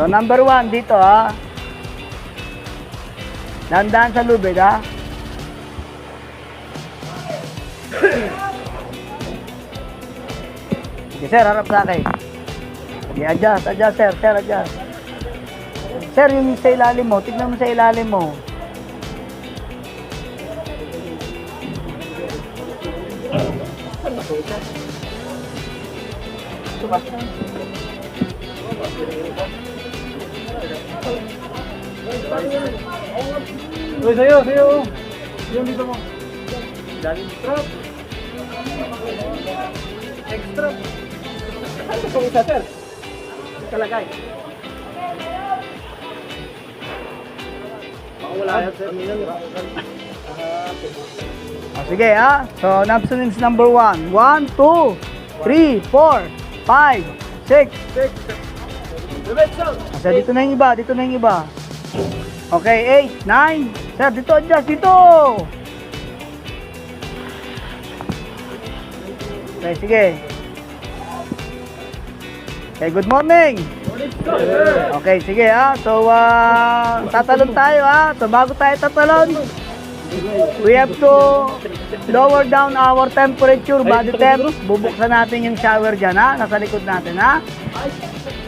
So, number 1 dito, ha. Dandan sa lubid, ha. Okay, sir, harap sa akin. Okay, adjust, sir, adjust. Sir, yung sa ilalim mo, tignan mo sa ilalim mo. Uy, sa'yo. Yung dito mo. Daling strap. Extra. Ano sa isa, sir? Kalagay. Wala yan, sir. Sige, ha. So, abstinence number 1. 1, 2, 3, 4, 5, 6. So, dito na yung iba, Okay, 8, 9. Sir, dito, adjust, dito. Okay, sige. Okay, good morning. Okay, sige, ha. So, tatalon tayo, ha. So, bago tayo tatalon, we have to lower down our temperature, body temp. Bubuksan natin yung shower dyan, ha. Nasa likod natin, ha.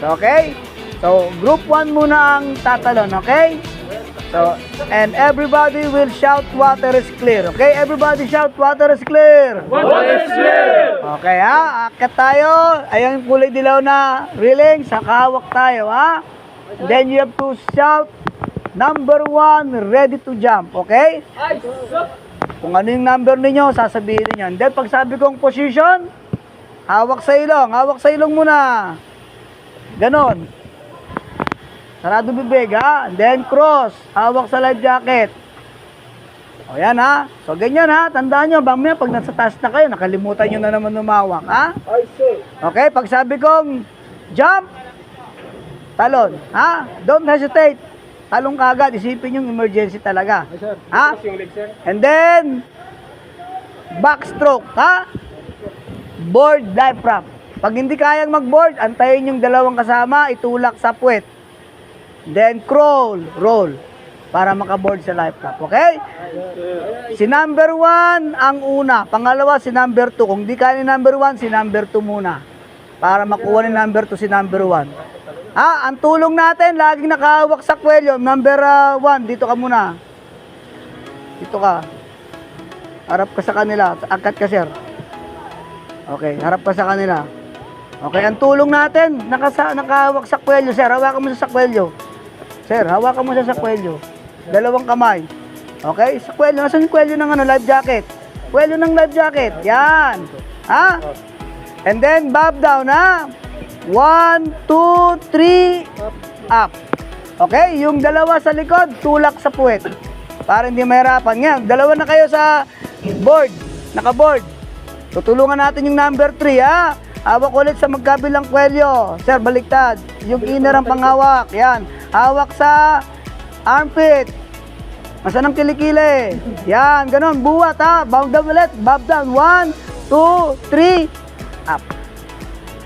So, okay. So, group 1 muna ang tatalon, okay? So, and everybody will shout, water is clear. Okay, everybody shout, water is clear. Water is clear! Okay, ha? Akit tayo. Ayan yung kulay dilaw na railing. Saka hawak tayo, ha? Then you have to shout, number 1, ready to jump. Okay? Kung ano yung number ninyo, sasabihin niyo. And then, pag sabi kong position, hawak sa ilong. Hawak sa ilong muna. Ganon. Sarado bibig, ha? And then, cross. Hawak sa life jacket. O, yan, ha? So, ganyan, ha? Tandaan nyo, mamaya, pag nasa taas na kayo, nakalimutan nyo na naman umawak, ha? Okay, pag sabi kong jump, talon, ha? Don't hesitate. Talong kagad, isipin yung emergency talaga. Ha? And then, backstroke, ha? Board dive prop. Pag hindi kayang mag-board, antayin yung dalawang kasama, itulak sa puwet. Then, crawl, roll, para makaboard sa life prop, okay? Si number 1 ang una. Pangalawa, si number 2. Kung di kaya ni number 1, si number 2 muna. Para makuha ni number 2 si number 1. Ah, ang tulong natin, laging nakahawak sa kwelyo. Number 1, dito ka muna. Dito ka. Harap ka sa kanila. Angkat ka, sir. Okay, harap ka sa kanila. Okay, ang tulong natin, nakahawak sa kwelyo, sir. Hawakan mo sa kwelyo. Sir, hawakan mo sa kwelyo. Dalawang kamay. Okay, sa kwelyo. Nasaan yung kwelyo ng life jacket? Kwelyo ng life jacket. Yan. Ha? And then, bob down, ha? 1, 2, 3, up. Okay, yung dalawa sa likod, tulak sa puwet. Para hindi mahirapan. Yan, dalawa na kayo sa board. Naka-board. Tutulungan natin yung number 3, ha? Hawak ulit sa magkabilang kwelyo. Sir, baliktad. Yung inner ang panghawak. Yan. Hawak sa armpit. Masan ang kilikili. Yan, ganun. Buwat, ha? Bob down ulit. Bob down. 1, 2, 3, up.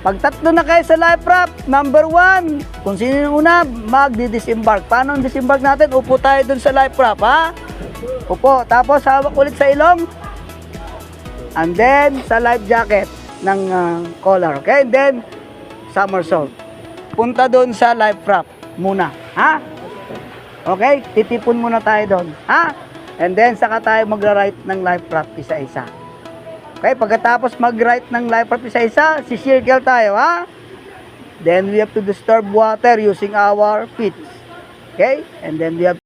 Pag tatlo na kayo sa life prop, number 1, kung sino yung una, magdi-disembark. Paano ang disembark natin? Upo tayo dun sa life prop, ha? Upo. Tapos, hawak ulit sa ilong. And then, sa life jacket ng collar. Okay? And then, somersault. Punta dun sa life prop muna. Ha? Okay? Titipon muna tayo dun. Ha? And then, saka tayo magra-right ng life prop isa-isa. Okay, pagkatapos mag-right ng life prop isa-isa, si-circle tayo, ha? Then we have to disturb water using our feet. Okay? And then we have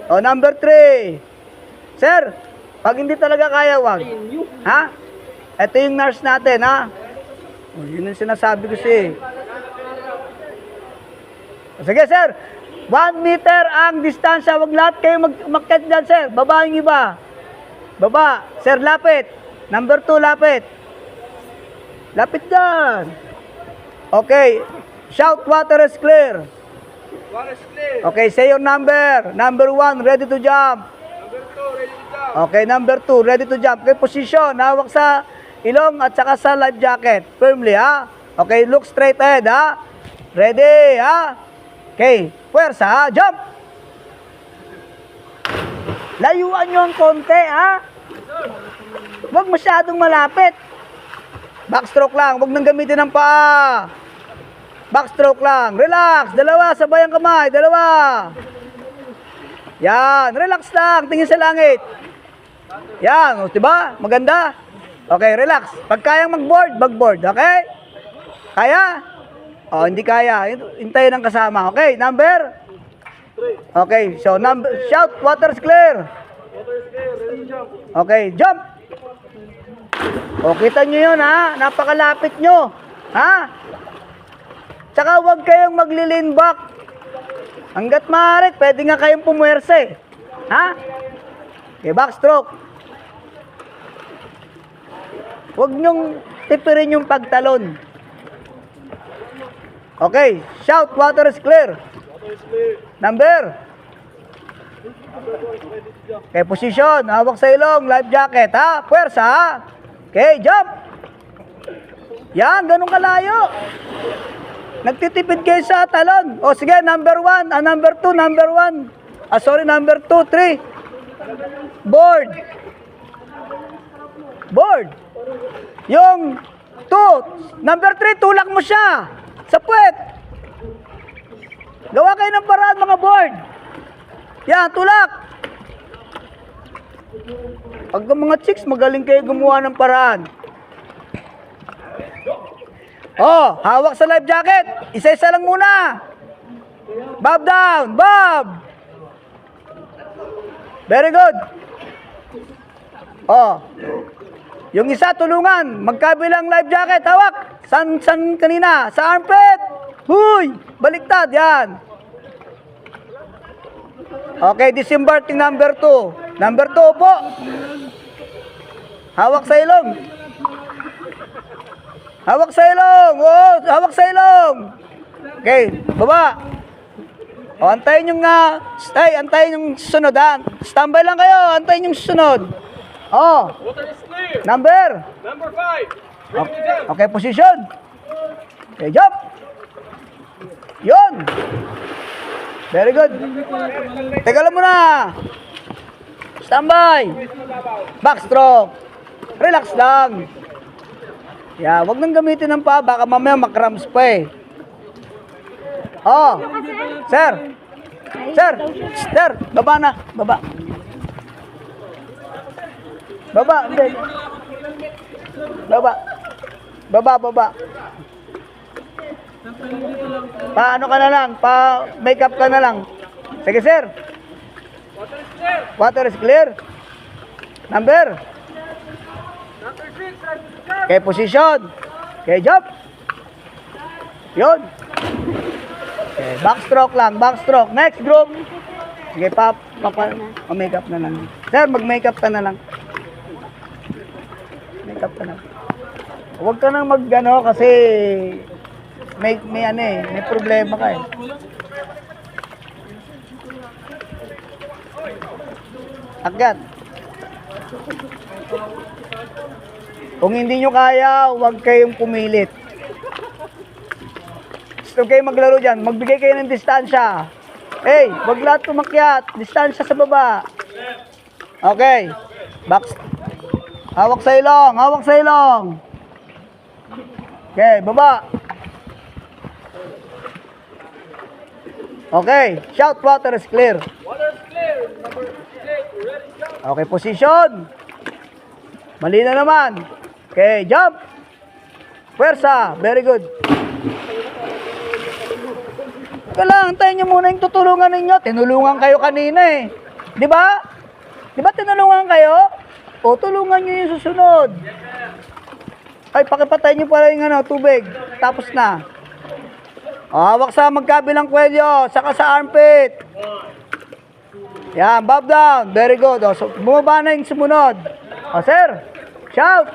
O, number 3. Sir, pag hindi talaga kaya, wag. Ha? Ito yung nurse natin, ha? O, yun yung sinasabi ko siya. Sige, sir. 1 meter ang distansya. Wag lahat kayo umakyat dyan, sir. Baba yung iba. Baba. Sir, lapit. Number 2, lapit. Lapit dyan. Okay. Shout, water is clear. Okay, say your number. Number 1, ready to jump. Okay, number 2, ready to jump. Okay, position. Hawak sa ilong at saka sa life jacket. Firmly, ha? Okay, look straight ahead, ha? Ready, ha? Okay, puwersa, ha? Jump! Layuan nyo ang konti, ha? Huwag masyadong malapit. Backstroke lang, huwag nang gamitin ng paa. Backstroke lang, relax. Dalawa, sabay ang kamay, dalawa. Yan, relax lang, tingin sa langit. Yan, o, diba? Maganda. Okay, relax. Pag kayang mag-board, mag-board, okay? Kaya? O, hindi kaya. Hintayin ang kasama. Okay, number? Okay, so number, shout, water is clear. Okay, jump. O, kita nyo yun, ha? Napakalapit nyo. Ha? Tsaka huwag kayong magli-lean back. Hanggat maaari, pwede nga kayong pumuwersa, eh. Ha? Okay, backstroke. Huwag nyong tipirin yung pagtalon. Okay, shout, water is clear. Number. Okay, position. Hawak sa ilong, life jacket, ha? Puwersa, ha? Okay, jump. Yan, ganun kalayo. Nagtitipid kayo sa talon. O sige, number 1, number 2, number 1. Number 2, 3. Board. Board. Yung 2, number 3, tulak mo siya. Sa puwet. Gawa kayo ng paraan, mga board. Yan, tulak. Pag mga chicks, magaling kayo gumawa ng paraan. Oh, hawak sa life jacket. Isa-isa lang muna. Bob down. Bob. Very good. Oh. Yung isa, tulungan. Magkabilang life jacket. Hawak. San kanina? Sa armpit. Huy. Baliktad. Yan. Okay, disembarking number 2. Number 2 po. Hawak sa ilong. Hawak sa ilong. Oh, hawak sa ilong. Okay, baba. O, antayin yung antayin yung susunod, ha. Standby lang kayo, antayin yung susunod. Oh. Number 5. Okay, position. Okay, jump. Yun. Very good. Teka lang muna. Standby. Backstroke. Relax lang. Yeah, wag nang gamitin ng paa, baka mamaya makrams pa, eh. Oh. Sir. Sir, baba na, baba. Baba, hindi. Baba. Paano ka na lang? Pa-makeup ka na lang. Sige, sir. Water is clear. Number. Okay, position. Okay, jump. Yun. Okay, backstroke lang, backstroke. Next group. Sige, makeup na lang. Sir, mag-makeup ka na lang. Makeup ka na. Huwag ka nang mag-ano kasi may problema ka, eh. Agad. Kung hindi nyo kaya, huwag kayong pumilit. Gusto kayo maglaro dyan, magbigay kayo ng distansya. Hey, huwag lahat tumakyat. Distansya sa baba. Okay. Hawak sa ilong. Okay, baba. Okay, shout, water is clear. Okay, position. Mali na naman. Okay, jump. Pwersa. Very good. Teka lang, antayin nyo muna yung tutulungan ninyo. Tinulungan kayo kanina, eh. Di ba? Di ba tinulungan kayo? O, tulungan nyo yung susunod. Ay, pakipatay nyo pala yung tubig. Tapos na. O, hawak sa magkabilang kwelyo, saka sa armpit. Yan, bob down. Very good. O, so, bumaba na yung sumunod. O, sir, shout.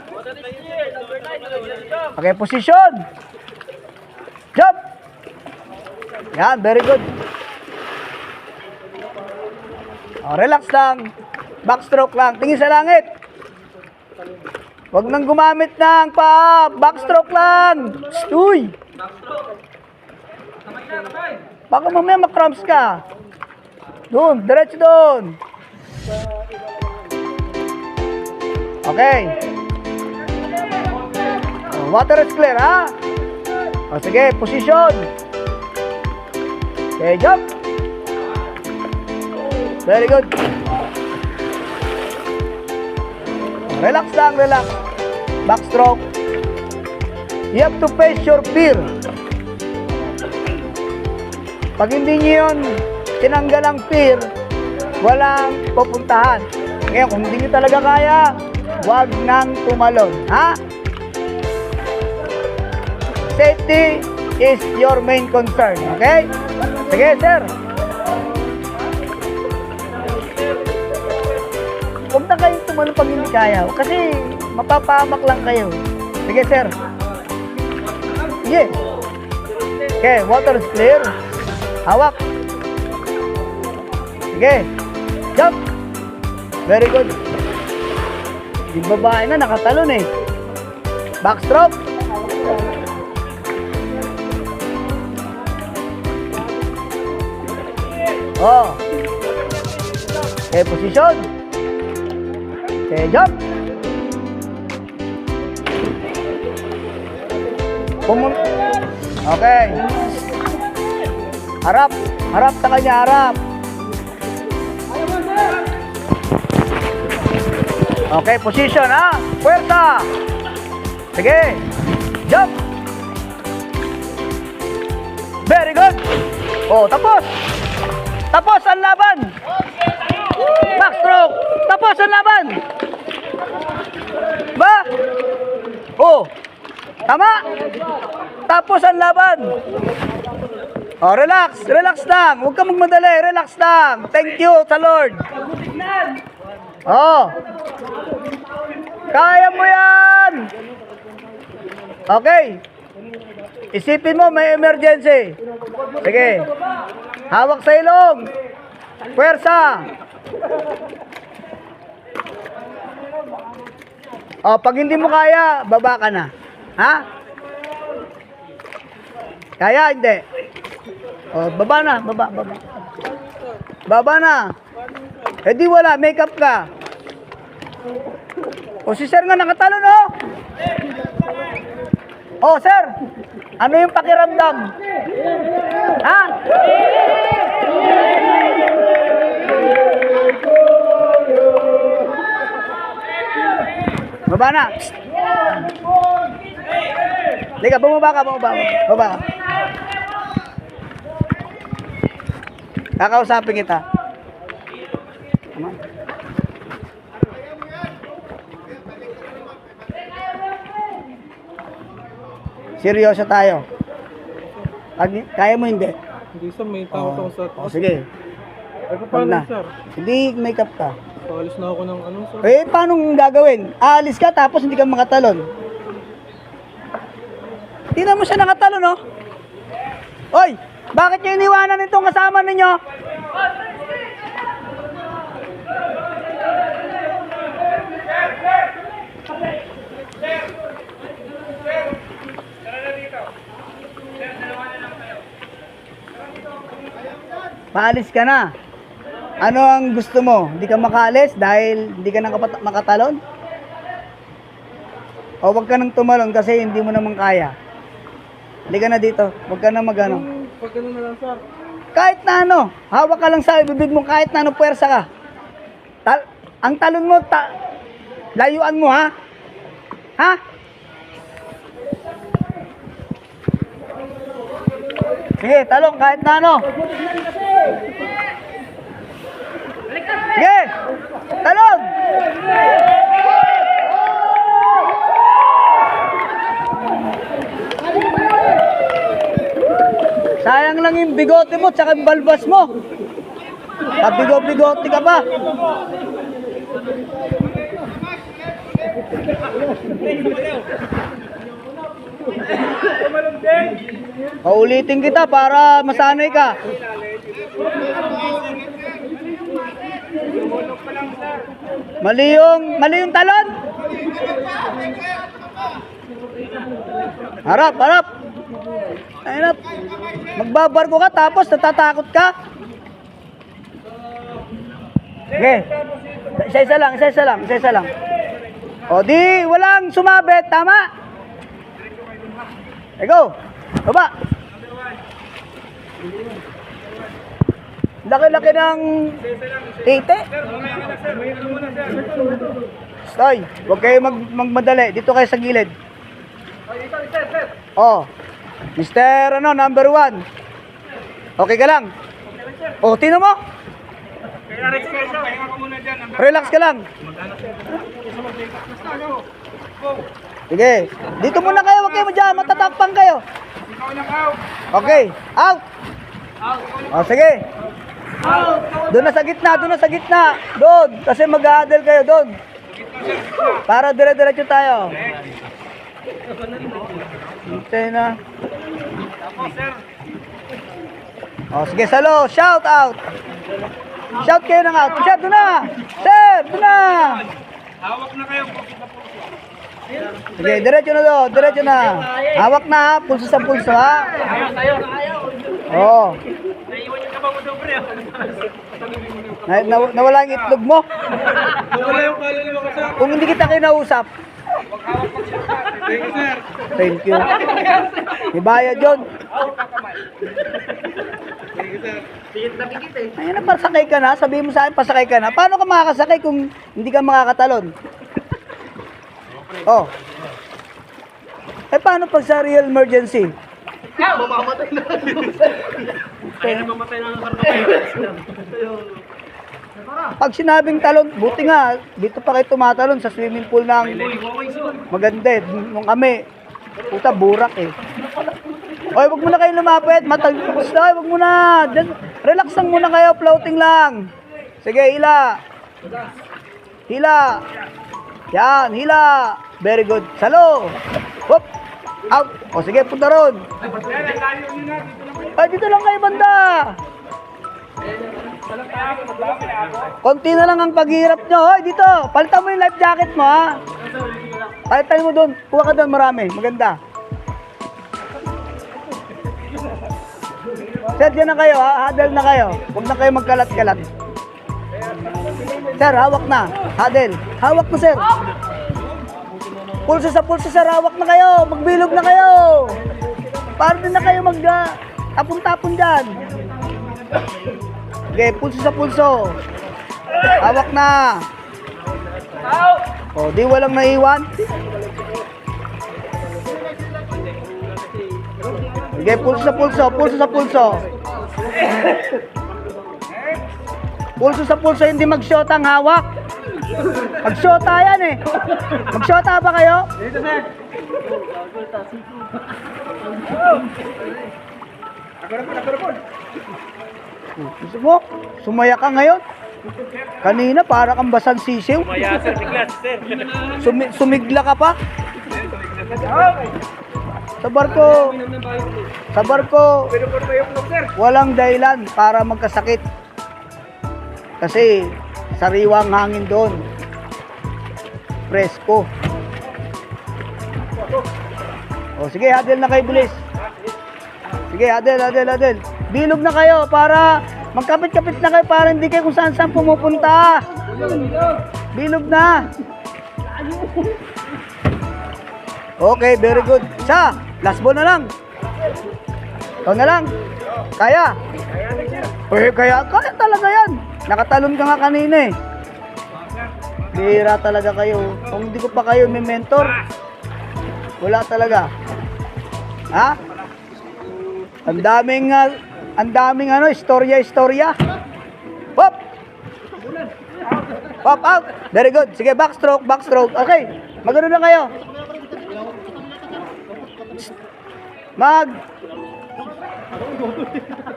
Okay, position. Jump. Yan, very good. O, relax lang. Backstroke lang. Tingin sa langit. Huwag nang gumamit ng paa. Backstroke lang. Uy. Baka mamaya makramps ka. Doon. Diretso doon. Okay. O, water is clear, ha? O, sige. Position. Okay, jump. Very good. Relax lang, relax. Backstroke. You have to face your fear. Pag hindi nyo yun tinanggal ang fear, walang pupuntahan. Ngayon, kung hindi nyo talaga kaya, huwag nang tumalon. Ha? Safety is your main concern. Okay? Sige, sir. Huwag na kayong tumalon pag hindi kaya. Kasi mapapahamak lang kayo. Sige, sir. Sige. Okay, water is clear. Hawak. Sige. Jump. Very good. Yung babae na nakatalon eh. Backstroke. Oh. Okay, position. Okay, jump. Okay. Harap. Harap sa kanya, harap. Okay, position, ha? Puwersa. Sige. Jump. Very good. Oh, tapos. Tapos ang laban. Backstroke. Tapos ang laban. Ba? Oh. Tama. Tapos ang laban. Oh, relax. Relax lang. Huwag ka magmadali. Relax lang. Thank you sa Lord. Oh. Kaya mo yan. Okay. Isipin mo may emergency. Sige. Hawak sa ilong. Puwersa. O, pag hindi mo kaya, baba ka na. Ha? Kaya, hindi. O, baba na. Baba. Baba na. Eh di wala, makeup ka. O, si sir nga nakatalo, no? O, sir. Ano yung pakiramdam? Ha? Baba na. Liga, bumaba ka. Baba. Kakausapin kita. Tama? Seryoso tayo. Pag kaya mo hindi. Hindi sir, may tawag ako sa... O, sige. Ay, paano na. sir? Hindi makeup ka. Paalis na ako ng ano sir? Eh, paano gagawin? Aalis ka tapos hindi ka makatalon. Tingnan mo siya nakatalon, no? Oy, bakit niyo iniwanan itong kasama ninyo? Paalis ka na. Ano ang gusto mo? Hindi ka makaalis dahil hindi ka na makatalon? O wag ka nang tumalon kasi hindi mo naman kaya. Hindi ka na dito. Wag ka na magano. Pag ano na lang sir? Kahit na ano, hawak ka lang sa bibig mo kahit na ano, puwersa ka. Ang talon mo, layuan mo, ha? Ha? Sige, talong kahit na ano. Sige! Talon! Sayang lang yung bigote mo tsaka yung balbas mo. Pabigo-bigote ka pa. Paulitin kita para masanay ka. Mali yung talon. Harap. Harap. Magbabarko ka tapos natatakot ka. Okay. Isa-isa lang. O di, walang sumabit, tama? Go. Baba. Laki-laki ng tite. Stoy, huwag kayo magmadali. Dito kayo sa gilid. Oh. Mister, number 1. Okay ka lang? Oh, tino mo? Relax ka lang. Sige. Dito muna kayo, huwag kayo dyan. Matatapang kayo. Okay. Out. O, sige. Doon na sa gitna. Doon. Kasi mag-a-huddle kayo doon. Para dire-diretso tayo. Okay na. O, sige, salo. Shout out. Shout kayo ng out. Shout, doon na. Sir, doon na. Hawak na kayo. Sige, diretso na doon. Diretso na. Hawak na ha. Pulso sa pulso ha. Ayaw. Oo. Naiwan yung kabang mo dobre. Nawala yung itlog mo. Wala yung kala ni mga kasama. Kung hindi kita kinausap. Thank you, sir. Thank you. May bayad yun. Thank you, sir. Ayun na, pasakay ka na. Sabihin mo sa akin, pasakay ka na. Paano ka makakasakay kung hindi ka makakatalon? Oh. Eh, paano pag sa real emergency? Mamamatay na. Kaya na mamatay na ng karnapay. Pag sinabing talon, buti nga, dito pa kayo tumatalon sa swimming pool ng maganda eh. Nung kami, puta, burak eh. Oy, wag muna kayo lumapit, matagpos na, wag muna. Relax lang muna kayo, floating lang. Sige, hila. Yan, hila. Very good. Salo. Hop. Out. O sige, punta ron. Ay, dito lang kayo banda. Konti na lang ang paghihirap nyo. Hoy, dito. Palitan mo yung life jacket mo, ha. Palitan mo doon. Kuha ka doon, marami. Maganda. Sir, dyan na kayo, ha. Huddle na kayo. Huwag na kayo magkalat-kalat. Sir, hawak na. Huddle. Hawak na, sir. Pulso sa pulso, sir. Hawak na kayo. Magbilog na kayo. Para din na kayo tapon-tapon dyan. Okay, pulso sa pulso. Hawak na. O, di walang naiwan. Okay, pulso sa pulso. Pulso sa pulso. Pulso sa pulso, hindi mag-shota ang hawak. Mag-shota yan eh. Mag-shota ba kayo? Dito, sir. Gusto mo? Sumaya ka ngayon? Kanina para kang basang sisiw. Maya, sir. Biglas, sir. Sumigla ka pa? Sa barko, walang dahilan para magkasakit. Kasi sariwang hangin doon. Presko. O sige, huddle na kayo, bilis. Sige, huddle. Bilog na kayo para magkapit-kapit na kayo para hindi kayo kung saan-saan pumupunta. Bilog na. Okay, very good. Isa, last ball na lang. Ikaw na lang. Kaya? Kaya talaga yan. Nakatalon ka nga kanina eh. Bihira talaga kayo. Kung hindi ko pa kayo may mentor, wala talaga. Ha? Ang daming istorya. Hop! Pop out. Very good. Sige, backstroke, backstroke. Okay. Magano na kayo.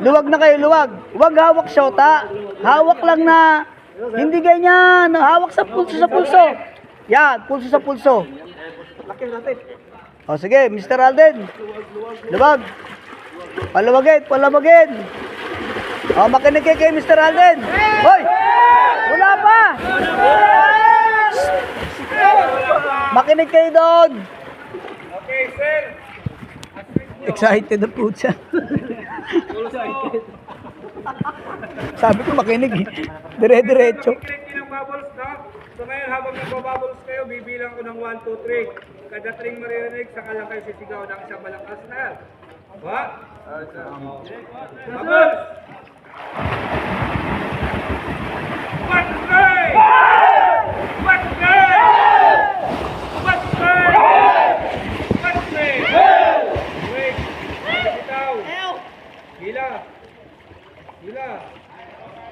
Luwag na kayo, luwag. Huwag hawak shota. Hawak lang na. Hindi ganyan. Hawak sa pulso, sa pulso. Yan, pulso sa pulso. O sige, Mr. Alden. Luwag. Palawagin, palawagin. O, makinig kayo kay Mr. Alden. Hoy! Wala pa! Makinig kayo doon. Okay, sir. Excited na po siya. Sabi ko makinig eh. Dire-diretso. Nakikinig ng bubbles, no? So ngayon, habang nagbabubbles kayo, bibilang ko ng 1, 2, 3. Kada 3 maririnig, saka lang kayo sisigaw ng isang malakas na. What? Bubbles! What's the name? What's the name? What's the name? What's the name? Wait. Bitaw. Gila. Gila.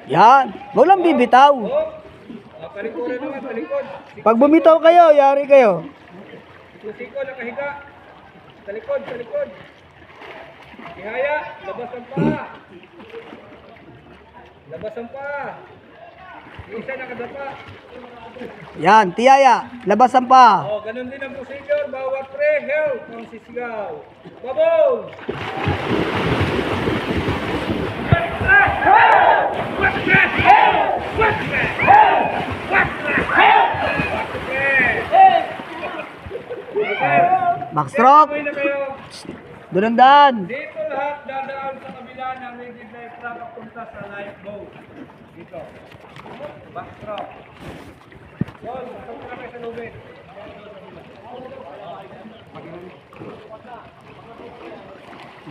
Yan. Huwag lang bibitaw. Oh. Palikuran naman, palikod. Pag bumitaw kayo, yari kayo. Siko, nakahiga. Talikod, talikod. Ihaya, labas ang paa. Labas ang paa. Isa nakadapa. Yan, tiyaya. Labas ang pa. Oh, ganun din ang procedure. Bawat pre-help ang sisigaw. Babol! Backstroke. Uwi na kayo. Dunundan. Dito lahat dadaan sa kabila ng rigid diaphragm papunta sa life boat. Dito. Backstroke. Yun, pasok na kayo sa lubid.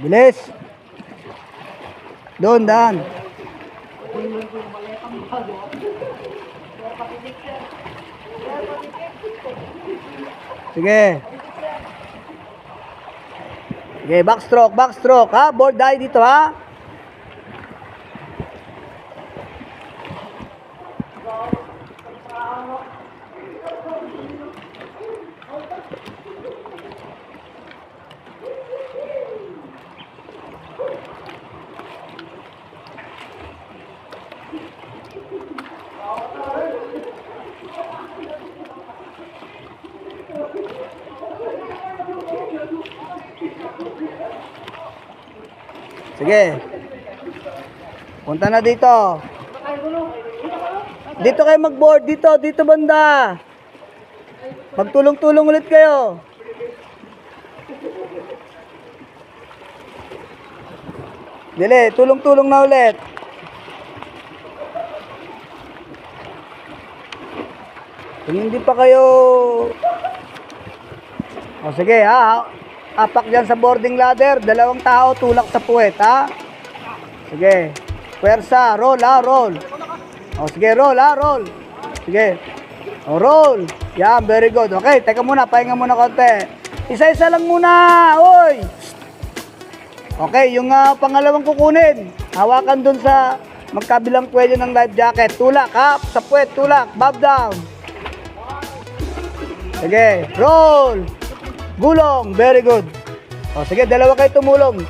Bilis. Doon, daan. Sige. Sige, backstroke, backstroke. Ha? Board die dito, ha? Sige. Punta na dito. Dito kayo mag-board. Dito, dito banda. Magtulong-tulong ulit kayo. Dili, tulong-tulong na ulit. Kung hindi pa kayo... O sige ha. Apak dyan sa boarding ladder. 2 tao tulak sa puwet, ha? Sige. Pwersa. Roll, ha? Roll. O, sige. Roll, ha? Roll. Sige. O, roll. Yan. Very good. Okay. Teka muna. Pahinga muna konti. Isa-isa lang muna. Uy. Okay. Yung pangalawang kukunin. Hawakan dun sa magkabilang kwelyo ng life jacket. Tulak, ha? Sa puwet. Tulak. Bob down. Sige. Roll. Gulong. Very good. O, sige, 2 kayo tumulong.